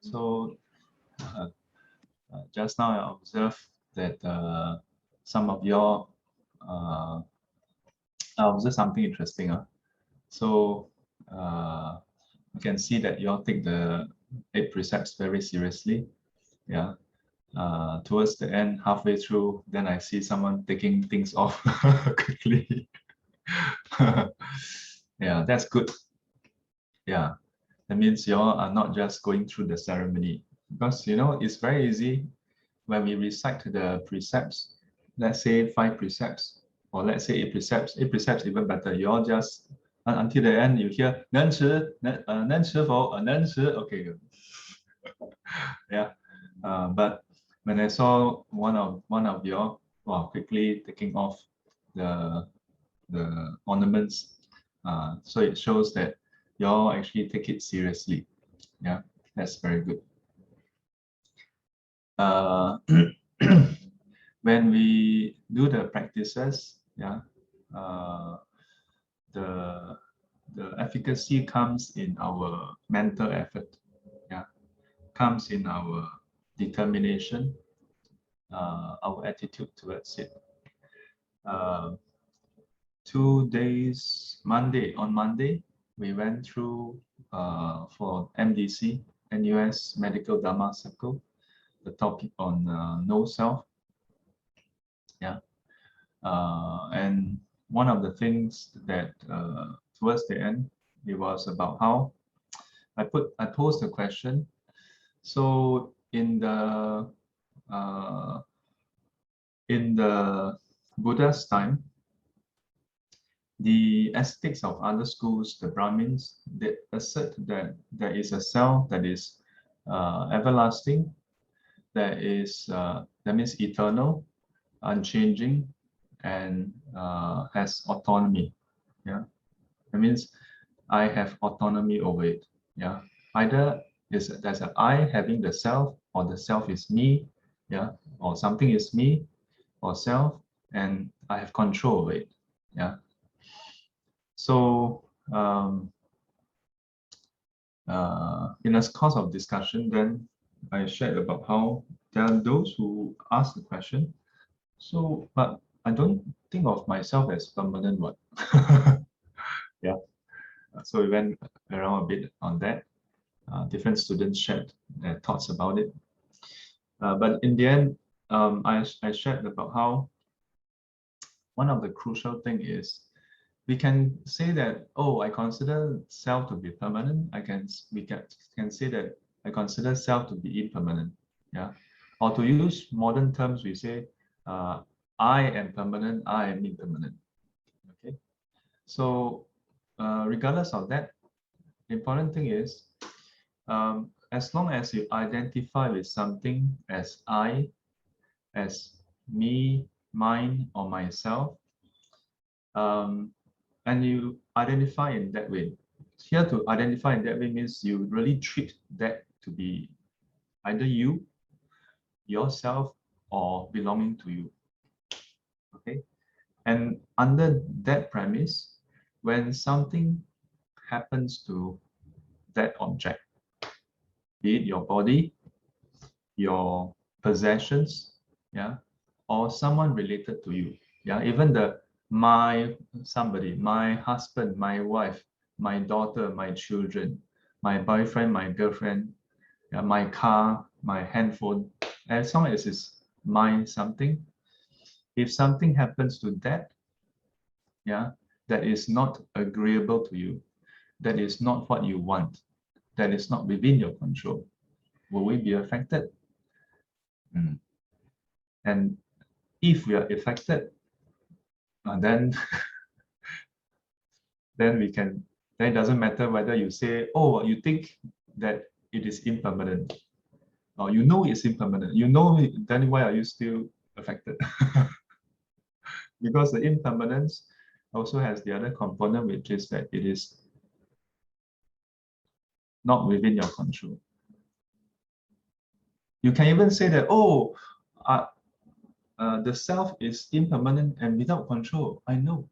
So just now I observed that some of your I observed something interesting. So you can see that you all take the 8 precepts very seriously. Yeah. Towards the end, halfway through, then I see someone taking things off quickly. Yeah, that's good. Yeah, that means you all are not just going through the ceremony, because it's very easy when we recite the precepts. Let's say 5 precepts, or let's say 8 precepts. 8 precepts even better. You all just until the end you hear 能吃否能吃 okay, good. Yeah. But when I saw one of you all quickly taking off the ornaments, so it shows that you all actually take it seriously. Yeah, that's very good. When we do the practices, yeah, the efficacy comes in our mental effort. Yeah, comes in our determination, our attitude towards it. 2 days, on Monday, we went through for MDC, NUS Medical Dharma Circle, the topic on no self. Yeah. And one of the things that towards the end, it was about how I posed the question. So in the Buddha's time, the ascetics of other schools, the Brahmins, they assert that there is a self that is everlasting, that means eternal, unchanging, and has autonomy. Yeah, that means I have autonomy over it. Yeah, either there's an I having the self, or the self is me. Yeah, or something is me, or self, and I have control over it. Yeah. So in a course of discussion, then I shared about how there are those who ask the question. So, but I don't think of myself as permanent one. Yeah. So we went around a bit on that. Different students shared their thoughts about it. But in the end, I shared about how one of the crucial thing is we can say that, oh, I consider self to be permanent. We can say that I consider self to be impermanent. Yeah. Or to use modern terms, we say I am permanent, I am impermanent. Okay. So regardless of that, the important thing is as long as you identify with something as I, as me, mine, or myself, and you identify in that way. Here, to identify in that way means you really treat that to be either you, yourself, or belonging to you. Okay, and under that premise, when something happens to that object, be it your body, your possessions, yeah, or someone related to you, yeah, even my husband, my wife, my daughter, my children, my boyfriend, my girlfriend, yeah, my car, my handphone, as long as it's mine something, if something happens to that, yeah, that is not agreeable to you, that is not what you want, that is not within your control, will we be affected? And if we are affected, then then it doesn't matter whether you say, oh, you think that it is impermanent, or you know it's impermanent, then why are you still affected? Because the impermanence also has the other component, which is that it is not within your control. You can even say that, oh, the self is impermanent and without control. I know.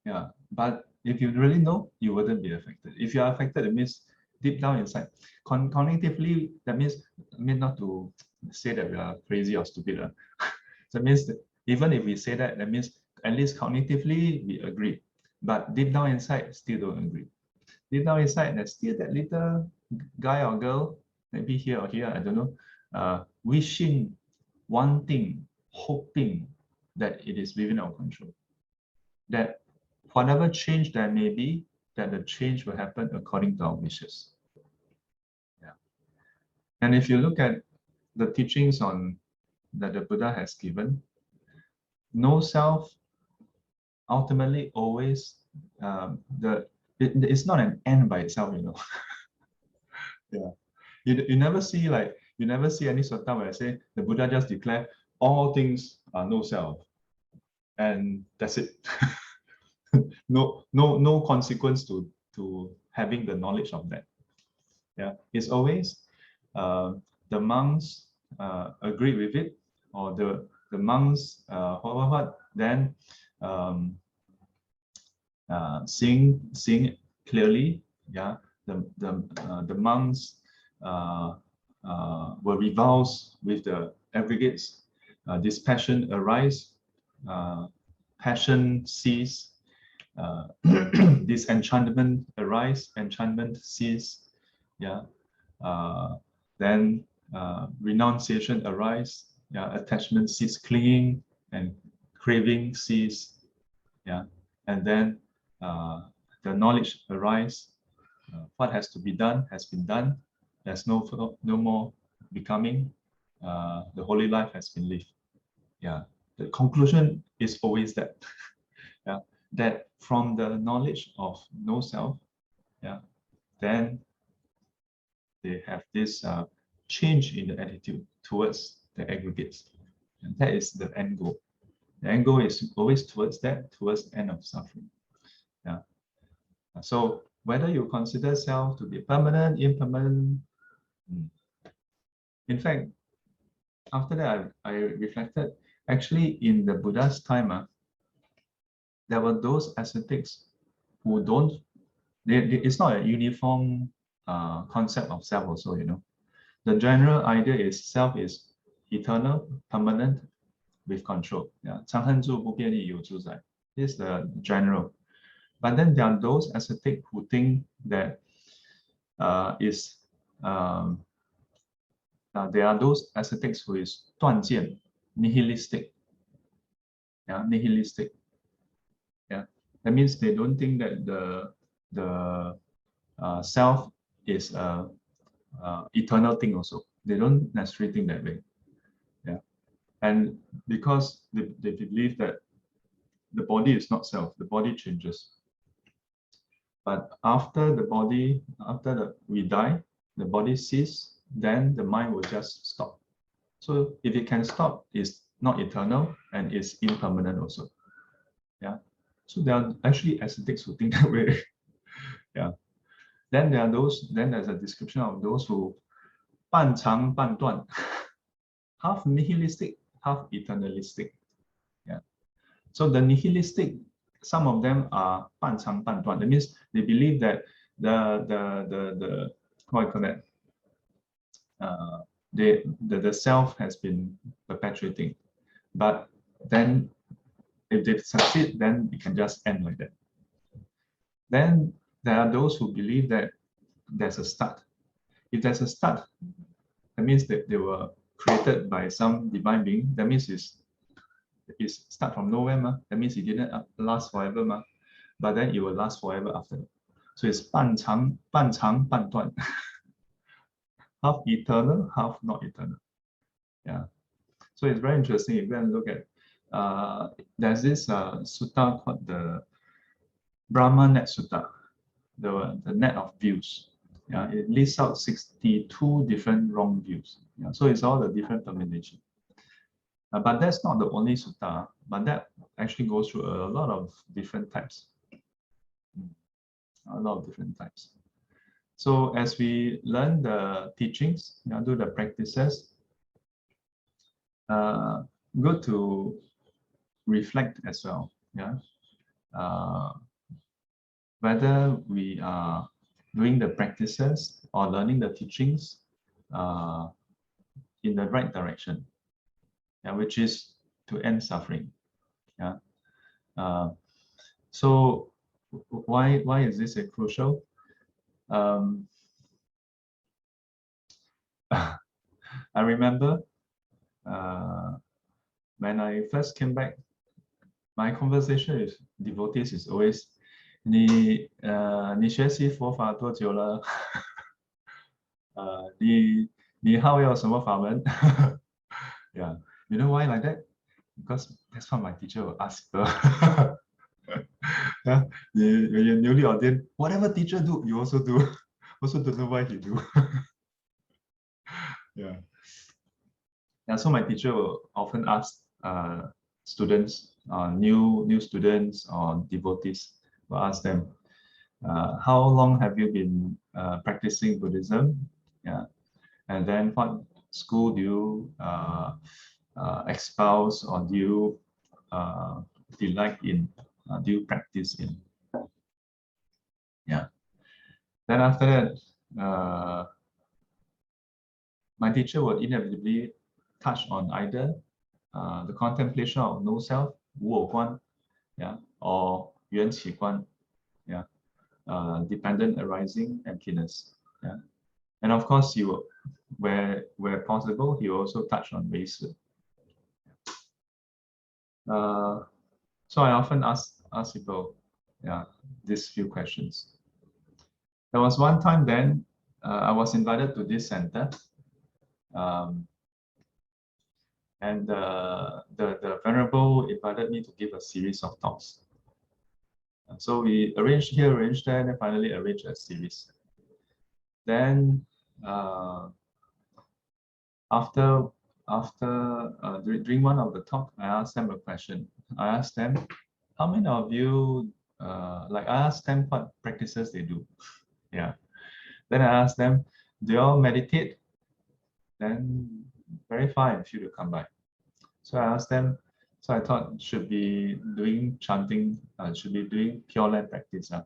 Yeah, but if you really know, you wouldn't be affected. If you are affected, it means deep down inside. Cognitively, that means, I mean, not to say that we are crazy or stupid. That means that even if we say that, that means at least cognitively we agree. But deep down inside, still don't agree. Deep down inside, there's still that little guy or girl, maybe here or here, I don't know, wishing, wanting, hoping that it is within our control. That whatever change there may be, that the change will happen according to our wishes. Yeah. And if you look at the teachings on that the Buddha has given, no self ultimately always it's not an end by itself, you know. Yeah. You never see any sutta where I say the Buddha just declare all things are no self and that's it. No consequence to having the knowledge of that. Yeah, it's always the monks agree with it, or the monks then seeing it clearly. Yeah, the monks were revolved with the aggregates. Dispassion arise, passion cease, disenchantment arise, enchantment cease. Yeah, then renunciation arise. Yeah, attachment cease, clinging and craving cease. Yeah, and then the knowledge arise. What has to be done has been done. There's no more becoming. The holy life has been lived. Yeah, the conclusion is always that. Yeah, that from the knowledge of no self, yeah, then they have this change in the attitude towards the aggregates, and that is the end goal. The end goal is always towards that, towards the end of suffering. Yeah. So whether you consider self to be permanent, impermanent, in fact, after that I reflected. Actually, in the Buddha's time, there were those ascetics who don't. It's not a uniform concept of self. Also, you know, the general idea is self is eternal, permanent, with control. Yeah, 常恒住不变异有主宰. This is the general. But then there are those ascetics who think that there are those ascetics who is 断见, nihilistic. Yeah, nihilistic. Yeah, that means they don't think that the self is a eternal thing. Also, they don't necessarily think that way. Yeah, and because they believe that the body is not self, the body changes. But after we die, the body ceases, then the mind will just stop. So if it can stop, it's not eternal and it's impermanent also. Yeah. So there are actually ascetics who think that way. Yeah. Then there's a description of those who 半长半断, half nihilistic, half eternalistic. Yeah. So the nihilistic, some of them are 半长半断. That means they believe that the what I call that, the self has been perpetuating, but then if they succeed, then it can just end like that. Then there are those who believe that there's a start. If there's a start, that means that they were created by some divine being. That means it's start from nowhere, that means it didn't last forever, but then it will last forever after that. So it's 半长半断. Half eternal, half not eternal. Yeah. So it's very interesting. If you go and look at, there's this sutta called the Brahma Net Sutta, the net of views. Yeah, it lists out 62 different wrong views. Yeah, so it's all the different termination. But that's not the only sutta, but that actually goes through a lot of different types. A lot of different types. So as we learn the teachings, do the practices, good to reflect as well. Yeah, whether we are doing the practices or learning the teachings in the right direction, which is to end suffering. So why is this a crucial? I remember when I first came back, my conversation with devotees is always, 你学习佛法多久了？你好有什么法门？ Yeah, you know why like that? Because that's what my teacher will ask. Yeah, you're newly ordained. Whatever teacher do, you also do. Also don't know why he do. Yeah. Yeah, so my teacher will often ask students, new students or devotees, will ask them, how long have you been practicing Buddhism? Yeah, and then what school do you espouse or do you delight in? Do you practice in? Yeah. Then after that, my teacher would inevitably touch on either the contemplation of no self, 无我观, yeah, or 缘起观, yeah, dependent arising emptiness, yeah, and of course he will, where possible, he will also touch on 唯识. So I often ask people, yeah, these few questions. There was one time then I was invited to this center. And the Venerable invited me to give a series of talks. So we arranged here, arranged there, and finally arranged a series. Then during one of the talk, I asked them a question. I asked them, how many of you, I asked them what practices they do. Yeah. Then I asked them, do you all meditate? Then very fine, few to come by. So I asked them, so I thought should be doing chanting, should be doing pure land practice. Yeah.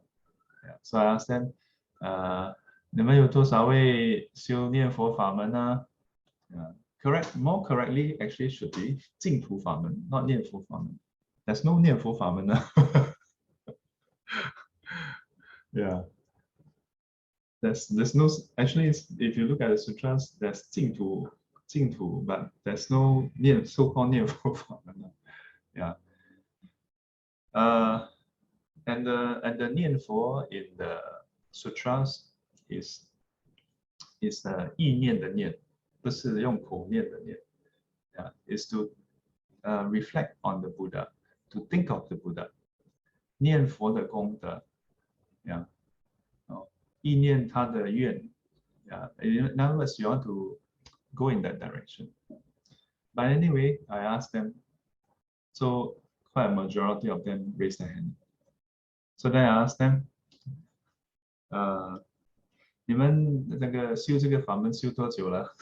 So I asked them, 你们有多少位修念佛法门呢? More correctly, actually should be 净土法门, not 念佛法门. There's no 念佛法门. Yeah. There's no, actually, if you look at the sutras, there's 净土, but there's no so-called 念佛法门. Yeah. And the 念佛 in the sutras is 意念的念, 不是用口念的念. Yeah, is to reflect on the Buddha, to think of the Buddha. 念佛的功德, yeah. 意念他的愿. Yeah. In other words, you want to go in that direction. But anyway, I asked them, so quite a majority of them raised their hand. So then I asked them, 你们那个修这个法门修多久了?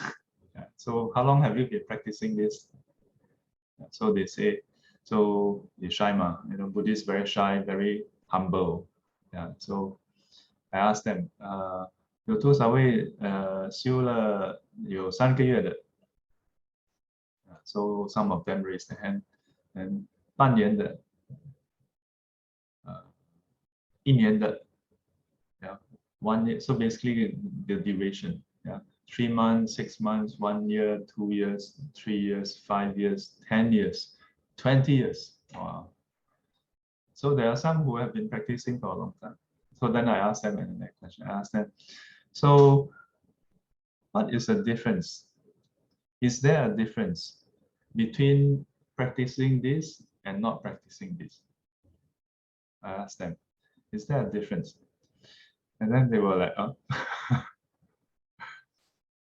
Yeah. So how long have you been practicing this? Yeah. So they say, so they shy ma, Buddhists very shy, very humble. Yeah. So I asked them, 有多少位修了有3个月的? So some of them raised their hand. And 半年的, 1年的, yeah, 1 year. So basically the duration, yeah, 3 months, 6 months, 1 year, 2 years, 3 years, 5 years, 10 years, 20 years. Wow. So there are some who have been practicing for a long time. So then I asked them another question. I asked them, so what is the difference? Is there a difference between practicing this and not practicing this? I asked them, is there a difference? And then they were like, oh.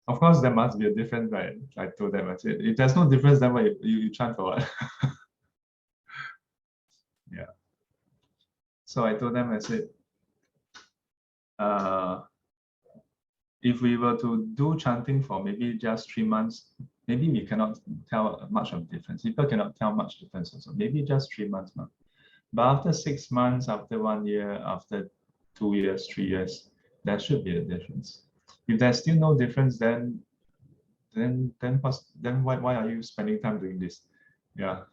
Of course, there must be a difference, right? I told them, I said, if there's no difference, then why you chant for what? Yeah. So I told them, I said, if we were to do chanting for maybe just 3 months, maybe we cannot tell much of difference. People cannot tell much difference also. Maybe just 3 months. But after 6 months, after 1 year, after 2 years, 3 years, There should be a difference. If there's still no difference, then why are you spending time doing this? Yeah,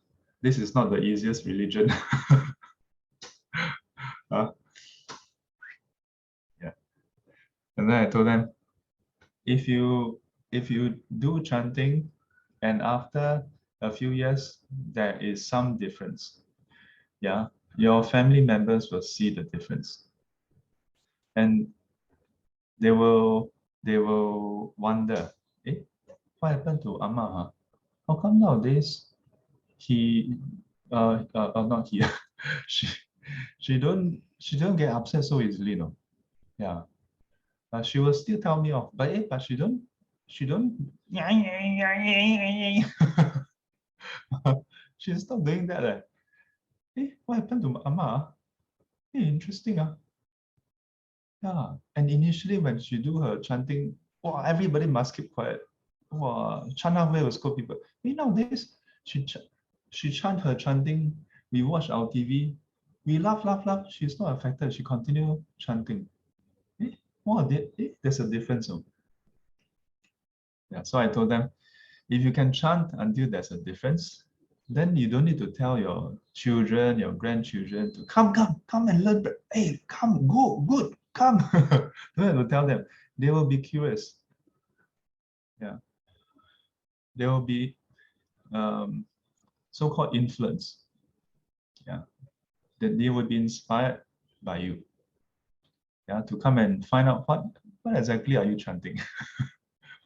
this is not the easiest religion. Yeah. And then I told them, if you do chanting, and after a few years there is some difference, yeah, your family members will see the difference, and they will wonder, eh, what happened to Amma? Huh? How come nowadays he not he she she don't get upset so easily, no? Yeah. She will still tell me off, but she don't she stopped doing that. What happened to Amma? Interesting. Yeah. And initially when she do her chanting, wow, everybody must keep quiet. Wow, chant halfway will scold people. Nowadays she chant her chanting. We watch our TV. We laugh. She's not affected. She continue chanting. Wow, there's a difference. Oh. Yeah. So I told them, if you can chant until there's a difference, then you don't need to tell your children, your grandchildren to come and learn. Hey, come, go, good, come. Don't have to tell them. They will be curious. Yeah. They will be so-called influence. Yeah. That they will be inspired by you. Yeah. To come and find out what exactly are you chanting?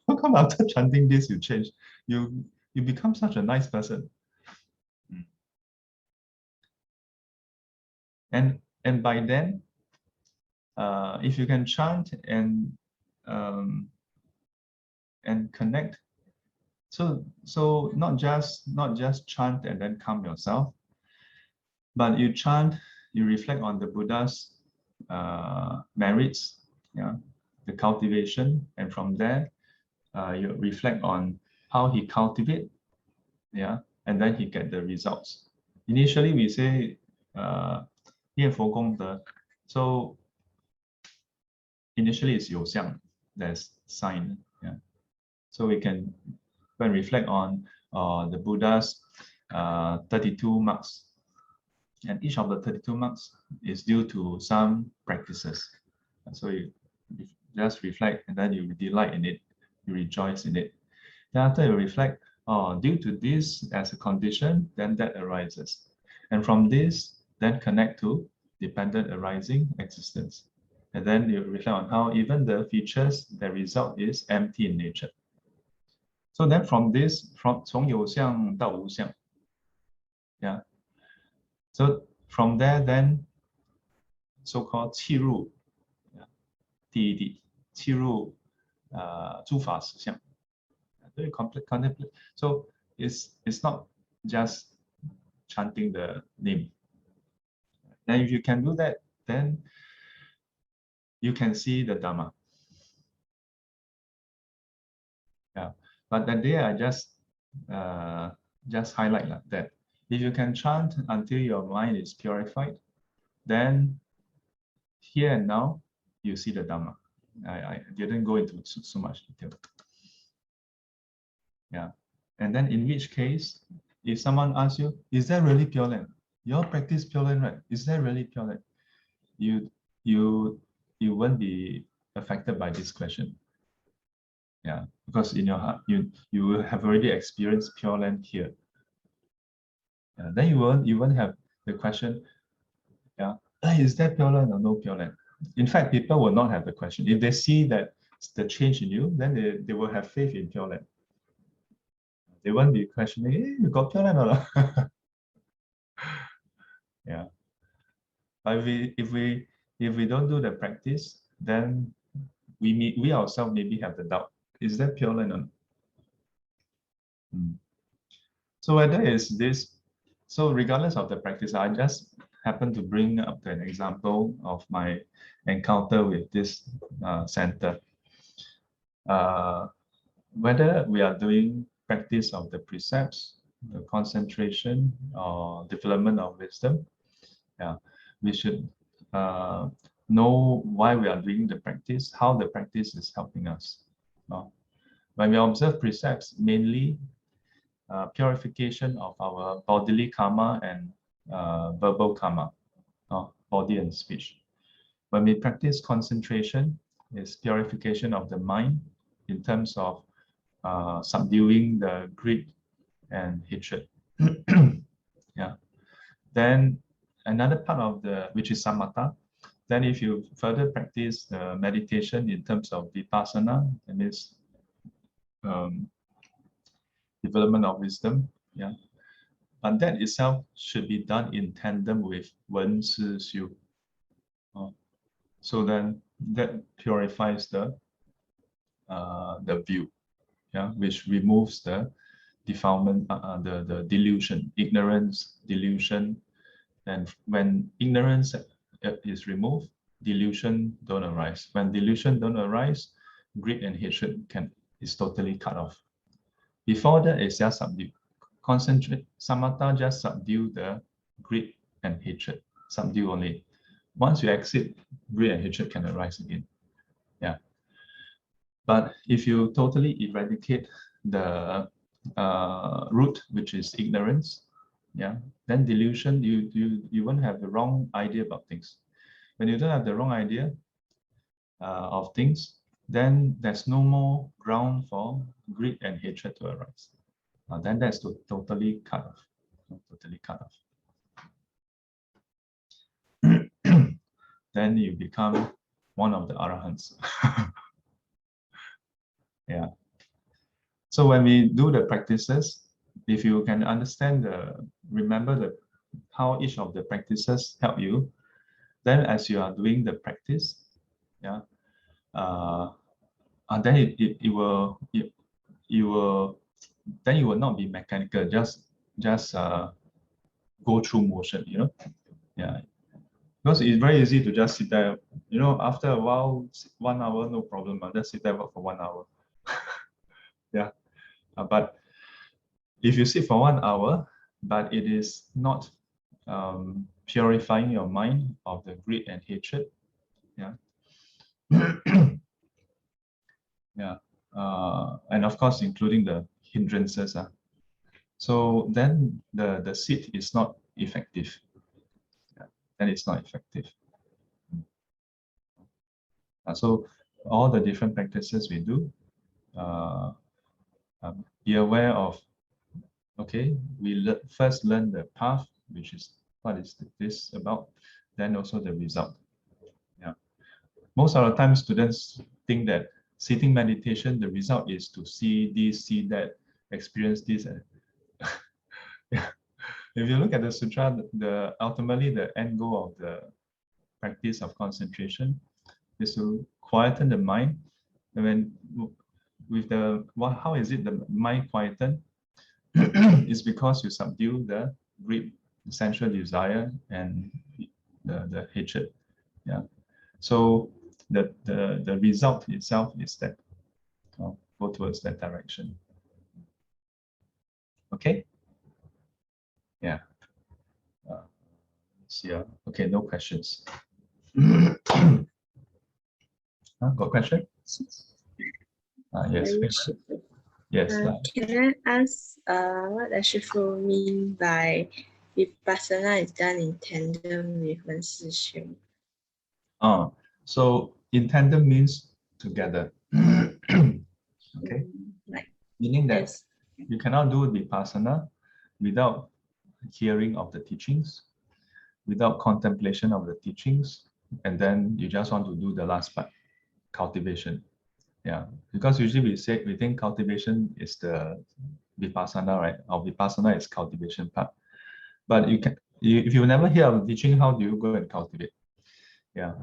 How come after chanting this you change? You become such a nice person. And by then, if you can chant um, and connect, so not just chant and then calm yourself, but you chant, you reflect on the Buddha's merits, yeah, the cultivation, and from there you reflect on how he cultivate, yeah, and then he get the results. Initially we say 念佛功德, so initially it's 有相, there's sign, yeah. So we can go and reflect on the Buddha's 32 marks. And each of the 32 marks is due to some practices. So you just reflect and then you delight in it, you rejoice in it. Then after you reflect, due to this as a condition, then that arises. And from this, then connect to dependent arising existence. And then you reflect on how even the features that result is empty in nature. So then from this, from 有相到无相, yeah. So from there, then so-called 契入, yeah, 第一地, 契入诸法实相. Very contemplate. So it's not just chanting the name. Then if you can do that, then you can see the Dhamma. Yeah. But that day I just highlight like that. If you can chant until your mind is purified, then here and now you see the Dhamma. I didn't go into so much detail. Yeah. And then in which case, if someone asks you, is that really Pure Land? You all practice Pure Land, right? Is that really Pure Land? You won't be affected by this question. Yeah, because in your heart, you have already experienced Pure Land here. Yeah, then you won't have the question, yeah, is that Pure Land or no Pure Land? In fact, people will not have the question. If they see that the change in you, then they will have faith in Pure Land. They won't be questioning, hey, you got Pure Land or not? Yeah. But if we don't do the practice, then we ourselves maybe have the doubt. Is that Pure Land or not? So whether is this, so regardless of the practice, I just happen to bring up an example of my encounter with this center. Whether we are doing practice of the precepts, the concentration, or development of wisdom, yeah, we should know why we are doing the practice, how the practice is helping us. When we observe precepts, mainly purification of our bodily karma and verbal karma, body and speech. When we practice concentration, is purification of the mind in terms of subduing the greed and hatred. Yeah. Then another part of which is samatha. Then if you further practice the meditation in terms of vipassana, that means development of wisdom. Yeah. But that itself should be done in tandem with wen shi xiu. So then that purifies the view, yeah, which removes the defilement, the delusion, ignorance, delusion. And when ignorance is removed, delusion don't arise. When delusion don't arise, greed and hatred is totally cut off. Before that, it's just subdue. Concentrate, samatha just subdue the greed and hatred, subdue only. Once you exit, greed and hatred can arise again. Yeah. But if you totally eradicate the root, which is ignorance, yeah, then delusion, you won't have the wrong idea about things. When you don't have the wrong idea of things, then there's no more ground for greed and hatred to arise. Then that's totally cut off. Totally cut off. Then you become one of the arahants. Yeah. So when we do the practices, if you can understand remember how each of the practices help you, then as you are doing the practice, yeah, then it will then you will not be mechanical, just go through motion, yeah. Because it's very easy to just sit there, after a while, 1 hour, no problem, I'll just sit there for 1 hour. Yeah, but if you sit for 1 hour, but it is not purifying your mind of the greed and hatred, yeah, yeah, and of course, including the hindrances. So then the sit is not effective. Yeah, then it's not effective. So all the different practices we do, be aware of, okay, we first learn the path, which is what is this about, then also the result. Yeah. Most of the time, students think that sitting meditation, the result is to see this, see that, experience this. Yeah. If you look at the sutra, ultimately the end goal of the practice of concentration is to quieten the mind. And when with how is it the mind quieten? It's because you subdue the greed, sensual desire, and the hatred. Yeah. So the result itself is that go towards that direction. Okay. Yeah. Let's see. Okay, no questions. Got question? Yes. Yes. Can I ask what does Shifu mean by vipassana is done in tandem with wen shi xiu? So in tandem means together. Okay. Meaning that you cannot do vipassana without hearing of the teachings, without contemplation of the teachings, and then you just want to do the last part, cultivation. Yeah, because usually we think cultivation is the vipassana, right? Or vipassana is cultivation part. But if you never hear of the teaching, how do you go and cultivate? Yeah.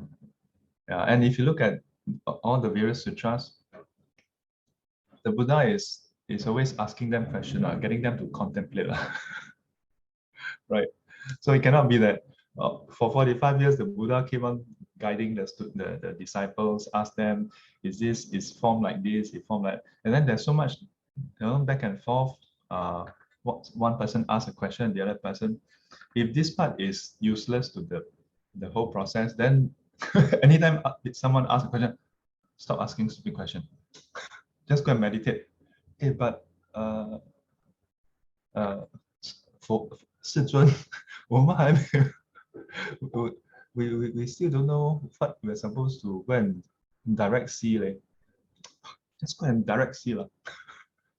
Yeah. And if you look at all the various sutras, the Buddha is always asking them questions, getting them to contemplate. Right. So it cannot be that for 45 years, the Buddha keep on guiding the disciples, ask them, is form like this, is form like, and then there's so much back and forth. One person asks a question, the other person. If this part is useless to the whole process, then Anytime if someone asks a question, stop asking stupid question. Just go and meditate. Okay, but for 世尊, we still don't know what we're supposed to go and direct see. Like, just go and direct see.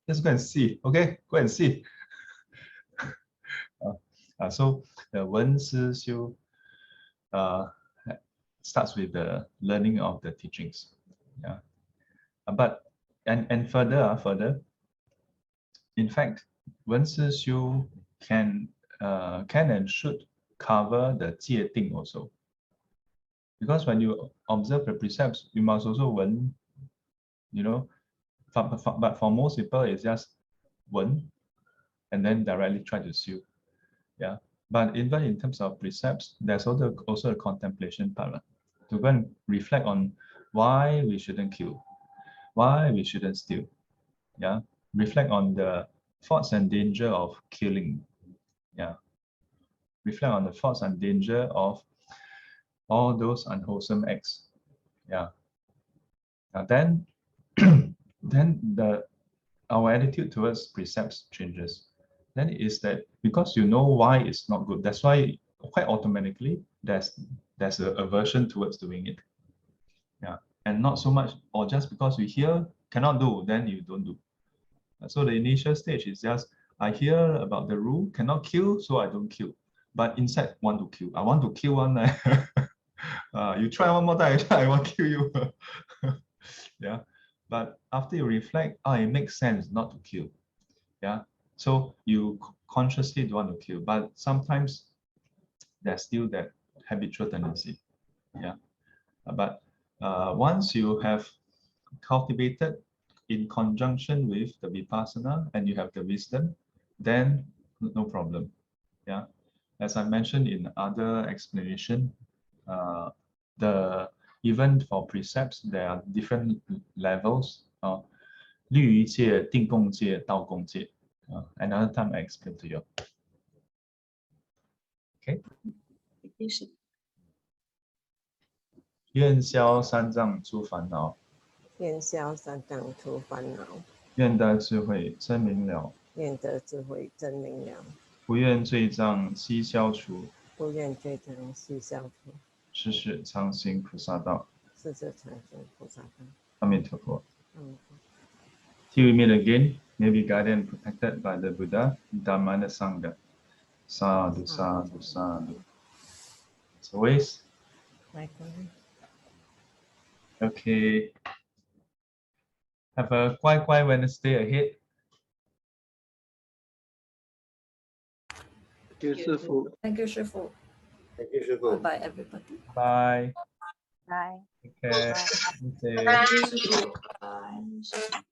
Just go and see. Okay, go and see. So the Wen Si Xiu starts with the learning of the teachings. Yeah. But and further, in fact, Wen Si Xiu can and should cover the 戒定 also. Because when you observe the precepts, you must also wen, but for most people, it's just wen and then directly try to xiu. Yeah. But even in terms of precepts, there's also a contemplation part to go and reflect on why we shouldn't kill, why we shouldn't steal. Yeah. Reflect on the faults and danger of killing. Yeah. Reflect on the faults and danger of all those unwholesome acts. Yeah. Then our attitude towards precepts changes. Then it is that because you know why it's not good, that's why quite automatically there's an aversion towards doing it. Yeah. And not so much, or just because we hear cannot do, then you don't do. So the initial stage is just, I hear about the rule, cannot kill, so I don't kill. But inside, want to kill. I want to kill one. You try one more time, I want to kill you. Yeah. But after you reflect, it makes sense not to kill. Yeah. So you consciously don't want to kill, but sometimes there's still that habitual tendency. Yeah. But once you have cultivated in conjunction with the vipassana and you have the wisdom, then no problem. Yeah. As I mentioned in other explanation, even for precepts, there are different levels. 律仪戒、定共戒、道共戒. Another time I explain to you. Okay. 愿消三障诸烦恼，愿消三障诸烦恼，愿得智慧真明了，愿得智慧真明了，不愿罪障悉消除，不愿罪障悉消除，世世常行菩萨道。世世常行菩萨道。阿弥陀佛。阿弥陀佛。 Till we meet again, may be guided and protected by the Buddha, Dhamma, and the Sangha. Sadhu, sadhu, sadhu. As always. Okay. Have a quiet Wednesday ahead. Thank you, Shifu. Thank you, Shifu. Thank you, Shifu. Bye, everybody. Bye. Bye. Take care. Bye. Stay safe. Thank you, Shifu. Bye.